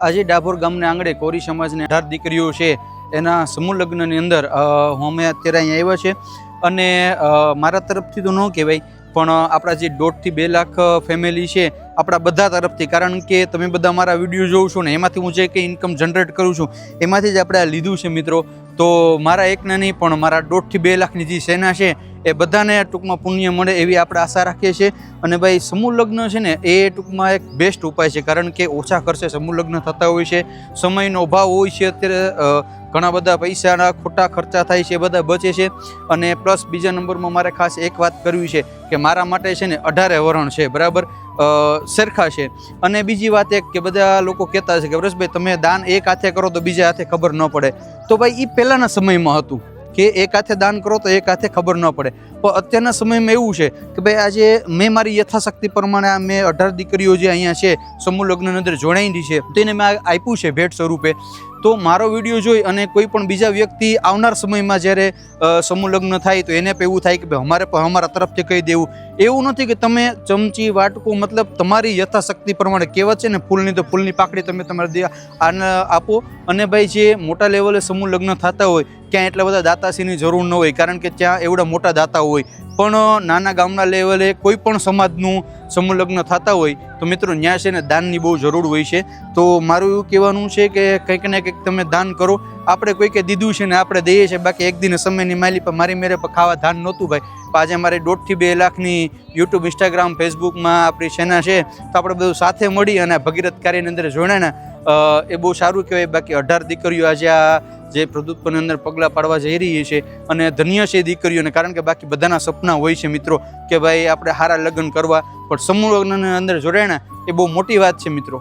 આજે ડાભોર ગામને આંગણે કોરી સમાજની 18 દીકરીઓ છે એના સમૂહ લગ્નની અંદર અમે અત્યારે અહીંયા આવ્યા છે અને મારા તરફથી તો ન કહેવાય પણ આપણા જે 1.5 થી 2 લાખ ફેમિલી છે આપણા બધા તરફથી, કારણ કે તમે બધા મારા વિડીયો જોવો છો ને એમાંથી હું જે કંઈ ઇન્કમ જનરેટ કરું છું એમાંથી જ આપણે આ લીધું છે મિત્રો. તો મારા એકના નહીં પણ મારા 1.5 થી 2 લાખની જે સેના છે એ બધાને ટૂંકમાં પુણ્ય મળે એવી આપણે આશા રાખીએ છીએ. અને ભાઈ સમૂહ લગ્ન છે ને એ ટૂંકમાં એક બેસ્ટ ઉપાય છે, કારણ કે ઓછા ખર્ચે સમૂહ લગ્ન થતા હોય છે, સમયનો અભાવ હોય છે, અત્યારે ઘણા બધા પૈસાના ખોટા ખર્ચા થાય છે, એ બધા બચે છે. અને પ્લસ બીજા નંબરમાં મારે ખાસ એક વાત કરવી છે કે મારા માટે છે ને 18 વરણ છે, બરાબર સરખા છે. અને બીજી વાત એક કે બધા લોકો કહેતા છે કે વરેશભાઈ તમે દાન એક હાથે કરો તો બીજા હાથે ખબર ન પડે. તો ભાઈ એ પહેલાંના સમયમાં હતું કે એક હાથે દાન કરો તો એક હાથે ખબર ન પડે, પણ અત્યારના સમયમાં એવું છે કે ભાઈ આજે મેં મારી યથાશક્તિ પ્રમાણે મેં 18 દીકરીઓ જે અહીંયા છે સમૂહ લગ્નની અંદર જોડાયેલી છે તેને મેં આપ્યું છે ભેટ સ્વરૂપે. તો મારો વિડીયો જોઈ અને કોઈ પણ બીજા વ્યક્તિ આવનાર સમયમાં જ્યારે સમૂહ લગ્ન થાય તો એને પણ એવું થાય કે ભાઈ અમારે પણ અમારા તરફથી કહી દેવું. એવું નથી કે તમે ચમચી વાટકું મતલબ તમારી યથાશક્તિ પ્રમાણે કહેવત છે ને ફૂલની તો ફૂલની પાકડી તમે તમારે આને આપો. અને ભાઈ જે મોટા લેવલે સમૂહ લગ્ન થતા હોય ત્યાં એટલા બધા દાતાશ્રીની જરૂર ન હોય, કારણ કે ત્યાં એવડા મોટા દાતા હોય, પણ નાના ગામના લેવલે કોઈ પણ સમાજનું સમૂહ લગ્ન થતા હોય તો મિત્રો ત્યાં છે ને દાનની બહુ જરૂર હોય છે. તો મારું એવું કહેવાનું છે કે કંઈક ને કંઈક તમે દાન કરો. આપણે કોઈકે દીધું છે ને આપણે દઈએ છીએ, બાકી એક દિન સમયની માલી પર મારી મેરે પર ખાવા ધાન નહોતું ભાઈ. આજે મારી 1.5 થી 2 લાખની યુટ્યુબ, ઇન્સ્ટાગ્રામ, ફેસબુકમાં આપણી સેના છે, તો આપણે બધું સાથે મળી અને ભગીરથ કાર્યની અંદર જોડાણા એ બહુ સારું કહેવાય. બાકી 18 દીકરીઓ આજે આ જે પ્રભુત્વની અંદર પગલાં પાડવા જઈ રહી છે અને ધન્ય છે દીકરીઓને, કારણ કે બાકી બધાના સપના હોય છે મિત્રો કે ભાઈ આપણે સારા લગ્ન કરવા, પણ સમૂહ લગ્નની અંદર જોડાણા એ બહુ મોટી વાત છે મિત્રો.